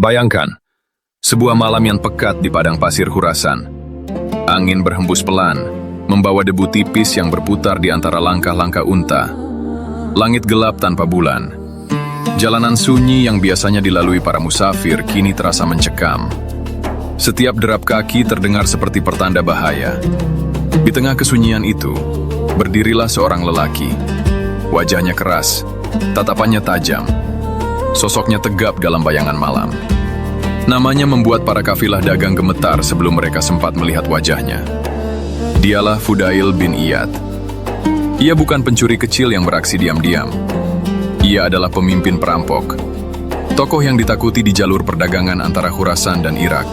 Bayangkan, sebuah malam yang pekat di padang pasir Khurasan. Angin berhembus pelan, membawa debu tipis yang berputar di antara langkah-langkah unta. Langit gelap tanpa bulan. Jalanan sunyi yang biasanya dilalui para musafir kini terasa mencekam. Setiap derap kaki terdengar seperti pertanda bahaya. Di tengah kesunyian itu, berdirilah seorang lelaki. Wajahnya keras, tatapannya tajam. Sosoknya tegap dalam bayangan malam. Namanya membuat para kafilah dagang gemetar sebelum mereka sempat melihat wajahnya. Dialah Fudail bin Iyad. Ia bukan pencuri kecil yang beraksi diam-diam. Ia adalah pemimpin perampok. Tokoh yang ditakuti di jalur perdagangan antara Khurasan dan Irak.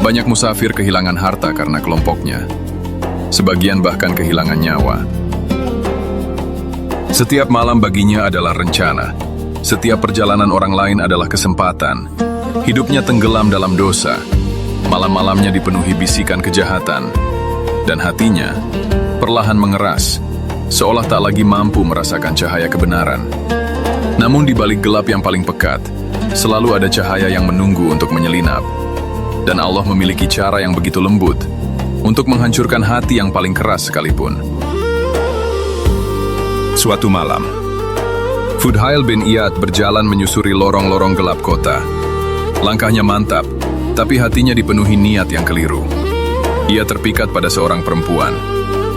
Banyak musafir kehilangan harta karena kelompoknya. Sebagian bahkan kehilangan nyawa. Setiap malam baginya adalah rencana. Setiap perjalanan orang lain adalah kesempatan. Hidupnya tenggelam dalam dosa. Malam-malamnya dipenuhi bisikan kejahatan. Dan hatinya perlahan mengeras, seolah tak lagi mampu merasakan cahaya kebenaran. Namun di balik gelap yang paling pekat, selalu ada cahaya yang menunggu untuk menyelinap. Dan Allah memiliki cara yang begitu lembut untuk menghancurkan hati yang paling keras sekalipun. Suatu malam, Fudail bin Iyad berjalan menyusuri lorong-lorong gelap kota. Langkahnya mantap, tapi hatinya dipenuhi niat yang keliru. Ia terpikat pada seorang perempuan,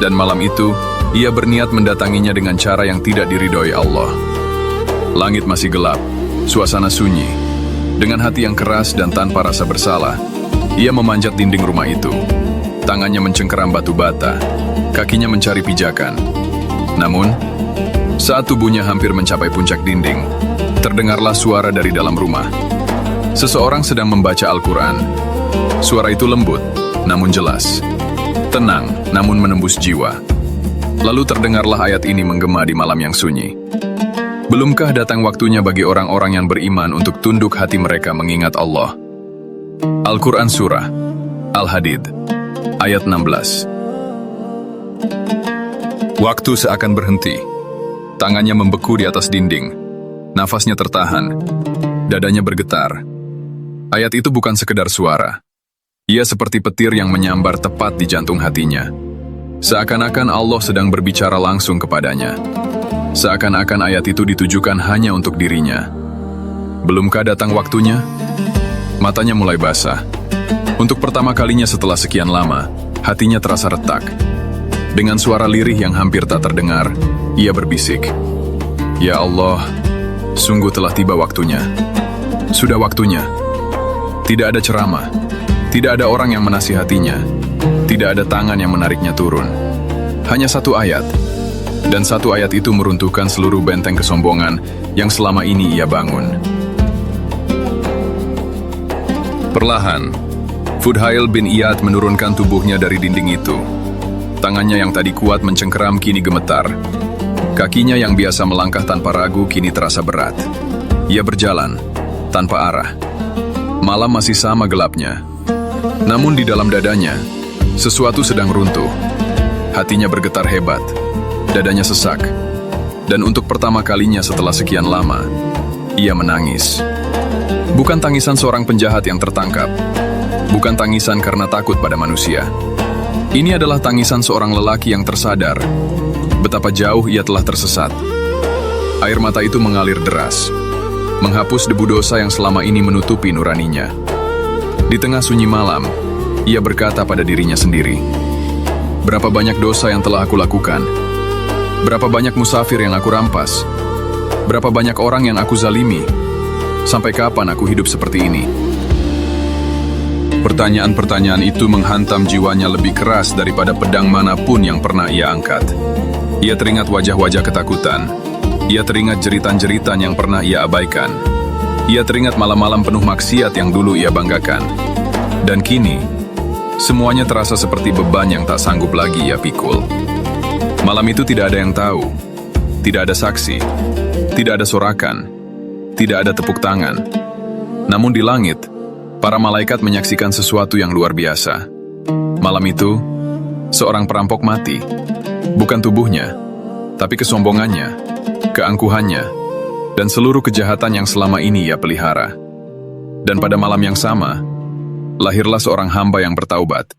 dan malam itu, ia berniat mendatanginya dengan cara yang tidak diridhoi Allah. Langit masih gelap, suasana sunyi. Dengan hati yang keras dan tanpa rasa bersalah, ia memanjat dinding rumah itu. Tangannya mencengkeram batu bata, kakinya mencari pijakan. Namun, saat tubuhnya hampir mencapai puncak dinding, terdengarlah suara dari dalam rumah. Seseorang sedang membaca Al-Quran. Suara itu lembut, namun jelas. Tenang, namun menembus jiwa. Lalu terdengarlah ayat ini menggema di malam yang sunyi. Belumkah datang waktunya bagi orang-orang yang beriman untuk tunduk hati mereka mengingat Allah? Al-Quran Surah Al-Hadid, ayat 16. Waktu seakan berhenti. Tangannya membeku di atas dinding. Nafasnya tertahan. Dadanya bergetar. Ayat itu bukan sekedar suara. Ia seperti petir yang menyambar tepat di jantung hatinya. Seakan-akan Allah sedang berbicara langsung kepadanya. Seakan-akan ayat itu ditujukan hanya untuk dirinya. Belumkah datang waktunya? Matanya mulai basah. Untuk pertama kalinya setelah sekian lama, hatinya terasa retak. Dengan suara lirih yang hampir tak terdengar, ia berbisik, "Ya Allah, sungguh telah tiba waktunya. Sudah waktunya." Tidak ada ceramah, tidak ada orang yang menasihatinya, tidak ada tangan yang menariknya turun. Hanya satu ayat, dan satu ayat itu meruntuhkan seluruh benteng kesombongan yang selama ini ia bangun. Perlahan, Fudail bin Iyad menurunkan tubuhnya dari dinding itu. Tangannya yang tadi kuat mencengkeram kini gemetar. Kakinya yang biasa melangkah tanpa ragu kini terasa berat. Ia berjalan, tanpa arah. Malam masih sama gelapnya. Namun di dalam dadanya, sesuatu sedang runtuh. Hatinya bergetar hebat. Dadanya sesak. Dan untuk pertama kalinya setelah sekian lama, ia menangis. Bukan tangisan seorang penjahat yang tertangkap. Bukan tangisan karena takut pada manusia. Ini adalah tangisan seorang lelaki yang tersadar betapa jauh ia telah tersesat. Air mata itu mengalir deras, menghapus debu dosa yang selama ini menutupi nuraninya. Di tengah sunyi malam, ia berkata pada dirinya sendiri, "Berapa banyak dosa yang telah aku lakukan? Berapa banyak musafir yang aku rampas? Berapa banyak orang yang aku zalimi? Sampai kapan aku hidup seperti ini?" Pertanyaan-pertanyaan itu menghantam jiwanya lebih keras daripada pedang manapun yang pernah ia angkat. Ia teringat wajah-wajah ketakutan. Ia teringat jeritan-jeritan yang pernah ia abaikan. Ia teringat malam-malam penuh maksiat yang dulu ia banggakan. Dan kini, semuanya terasa seperti beban yang tak sanggup lagi ia pikul. Malam itu tidak ada yang tahu. Tidak ada saksi. Tidak ada sorakan. Tidak ada tepuk tangan. Namun di langit, para malaikat menyaksikan sesuatu yang luar biasa. Malam itu, seorang perampok mati. Bukan tubuhnya, tapi kesombongannya, keangkuhannya, dan seluruh kejahatan yang selama ini ia pelihara. Dan pada malam yang sama, lahirlah seorang hamba yang bertaubat.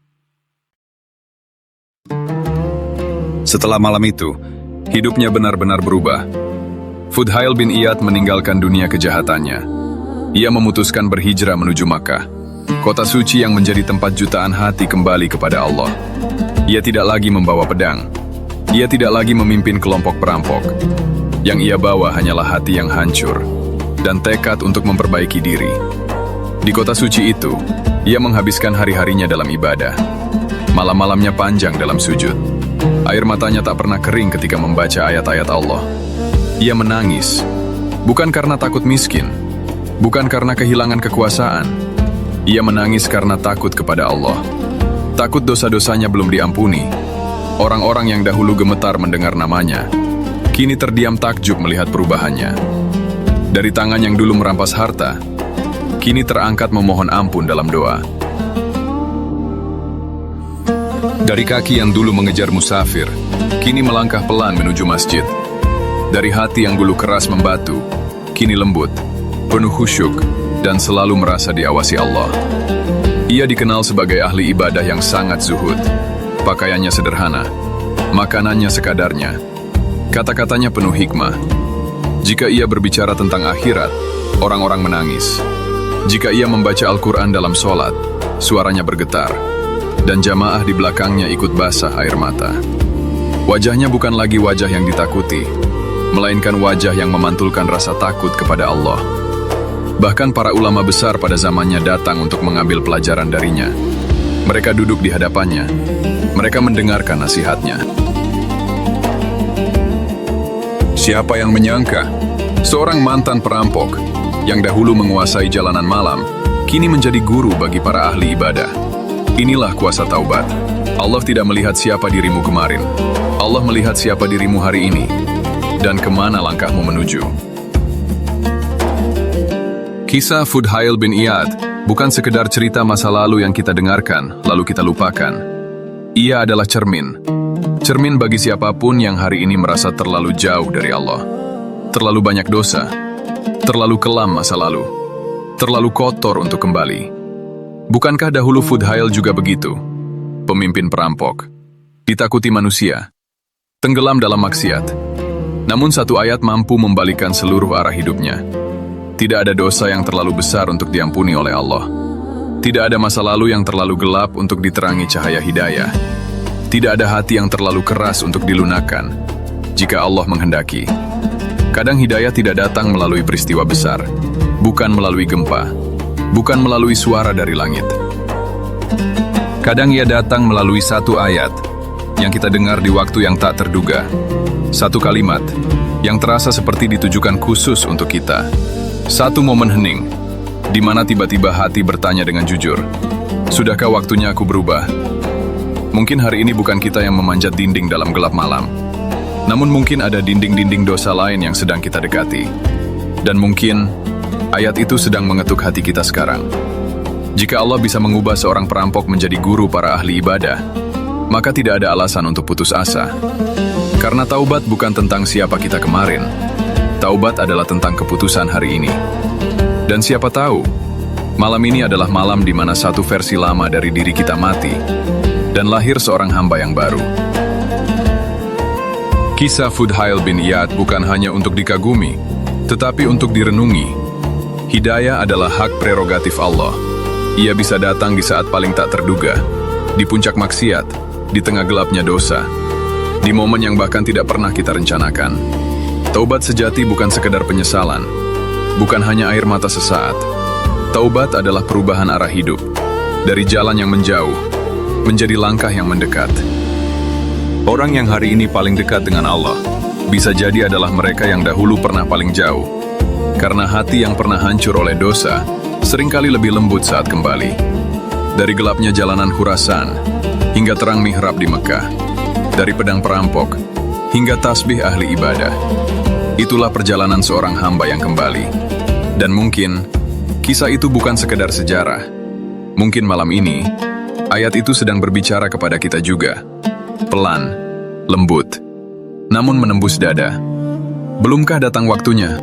Setelah malam itu, hidupnya benar-benar berubah. Fudhail bin Iyad meninggalkan dunia kejahatannya. Ia memutuskan berhijrah menuju Makkah, kota suci yang menjadi tempat jutaan hati kembali kepada Allah. Ia tidak lagi membawa pedang. Ia tidak lagi memimpin kelompok perampok. Yang ia bawa hanyalah hati yang hancur dan tekad untuk memperbaiki diri. Di kota suci itu, ia menghabiskan hari-harinya dalam ibadah. Malam-malamnya panjang dalam sujud. Air matanya tak pernah kering ketika membaca ayat-ayat Allah. Ia menangis, bukan karena takut miskin, bukan karena kehilangan kekuasaan. Ia menangis karena takut kepada Allah. Takut dosa-dosanya belum diampuni. Orang-orang yang dahulu gemetar mendengar namanya, kini terdiam takjub melihat perubahannya. Dari tangan yang dulu merampas harta, kini terangkat memohon ampun dalam doa. Dari kaki yang dulu mengejar musafir, kini melangkah pelan menuju masjid. Dari hati yang dulu keras membatu, kini lembut, penuh khusyuk, dan selalu merasa diawasi Allah. Ia dikenal sebagai ahli ibadah yang sangat zuhud. Pakaiannya sederhana, makanannya sekadarnya, kata-katanya penuh hikmah. Jika ia berbicara tentang akhirat, orang-orang menangis. Jika ia membaca Al-Quran dalam sholat, suaranya bergetar, dan jamaah di belakangnya ikut basah air mata. Wajahnya bukan lagi wajah yang ditakuti, melainkan wajah yang memantulkan rasa takut kepada Allah. Bahkan para ulama besar pada zamannya datang untuk mengambil pelajaran darinya. Mereka duduk di hadapannya. Mereka mendengarkan nasihatnya. Siapa yang menyangka, seorang mantan perampok yang dahulu menguasai jalanan malam, kini menjadi guru bagi para ahli ibadah. Inilah kuasa taubat. Allah tidak melihat siapa dirimu kemarin. Allah melihat siapa dirimu hari ini, dan kemana langkahmu menuju. Kisah Fudhail bin Iyad bukan sekedar cerita masa lalu yang kita dengarkan, lalu kita lupakan. Ia adalah cermin. Cermin bagi siapapun yang hari ini merasa terlalu jauh dari Allah. Terlalu banyak dosa. Terlalu kelam masa lalu. Terlalu kotor untuk kembali. Bukankah dahulu Fudhail juga begitu? Pemimpin perampok, ditakuti manusia, tenggelam dalam maksiat. Namun satu ayat mampu membalikan seluruh arah hidupnya. Tidak ada dosa yang terlalu besar untuk diampuni oleh Allah. Tidak ada masa lalu yang terlalu gelap untuk diterangi cahaya hidayah. Tidak ada hati yang terlalu keras untuk dilunakan jika Allah menghendaki. Kadang hidayah tidak datang melalui peristiwa besar, bukan melalui gempa, bukan melalui suara dari langit. Kadang ia datang melalui satu ayat yang kita dengar di waktu yang tak terduga. Satu kalimat yang terasa seperti ditujukan khusus untuk kita. Satu momen hening, di mana tiba-tiba hati bertanya dengan jujur, sudahkah waktunya aku berubah? Mungkin hari ini bukan kita yang memanjat dinding dalam gelap malam. Namun mungkin ada dinding-dinding dosa lain yang sedang kita dekati. Dan mungkin ayat itu sedang mengetuk hati kita sekarang. Jika Allah bisa mengubah seorang perampok menjadi guru para ahli ibadah, maka tidak ada alasan untuk putus asa. Karena taubat bukan tentang siapa kita kemarin. Taubat adalah tentang keputusan hari ini. Dan siapa tahu, malam ini adalah malam di mana satu versi lama dari diri kita mati, dan lahir seorang hamba yang baru. Kisah Fudhail bin Iyad bukan hanya untuk dikagumi, tetapi untuk direnungi. Hidayah adalah hak prerogatif Allah. Ia bisa datang di saat paling tak terduga, di puncak maksiat, di tengah gelapnya dosa, di momen yang bahkan tidak pernah kita rencanakan. Taubat sejati bukan sekedar penyesalan, bukan hanya air mata sesaat. Taubat adalah perubahan arah hidup, dari jalan yang menjauh, menjadi langkah yang mendekat. Orang yang hari ini paling dekat dengan Allah, bisa jadi adalah mereka yang dahulu pernah paling jauh. Karena hati yang pernah hancur oleh dosa, seringkali lebih lembut saat kembali. Dari gelapnya jalanan Khurasan, hingga terang mihrab di Mekah. Dari pedang perampok, hingga tasbih ahli ibadah. Itulah perjalanan seorang hamba yang kembali. Dan mungkin, kisah itu bukan sekedar sejarah. Mungkin malam ini, ayat itu sedang berbicara kepada kita juga. Pelan, lembut, namun menembus dada. Belumkah datang waktunya